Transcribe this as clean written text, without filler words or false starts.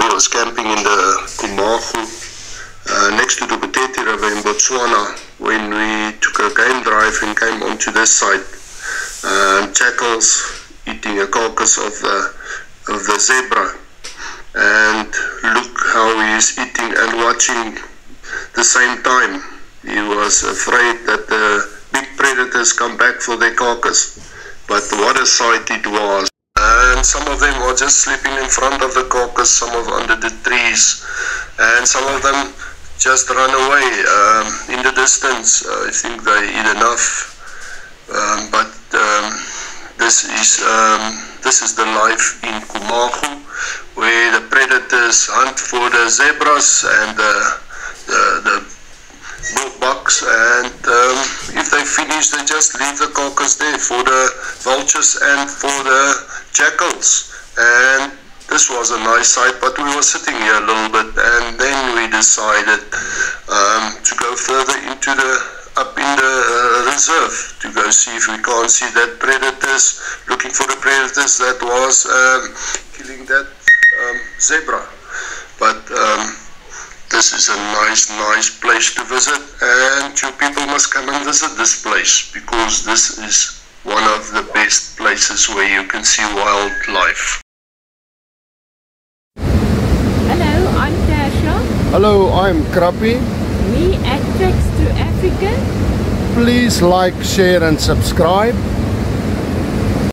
we was camping in the Kumagu, next to the Boteti River in Botswana, when we took a game drive and came onto this site. Jackals eating a carcass of the zebra, and look how he is eating and watching the same time. He was afraid that the big predators come back for their carcass, but what a sight it was. And some of them are just sleeping in front of the carcass, some of under the trees, and some of them just run away in the distance. I think they eat enough, but this is the life in Kumagu, where the predators hunt for the zebras and the bullbucks, and if they finish, they just leave the carcass there for the vultures and for the jackals. And this was a nice sight, but we were sitting here a little bit, and then we decided to go further into up in the reserve to go see if we can't see that predators, looking for the predators that was killing that zebra. But this is a nice place to visit, and you people must come and visit this place, because this is one of the best places where you can see wildlife. Hello, I'm Tasha. Hello, I'm Krappy. Me at Treks to Africa. Please like, share and subscribe.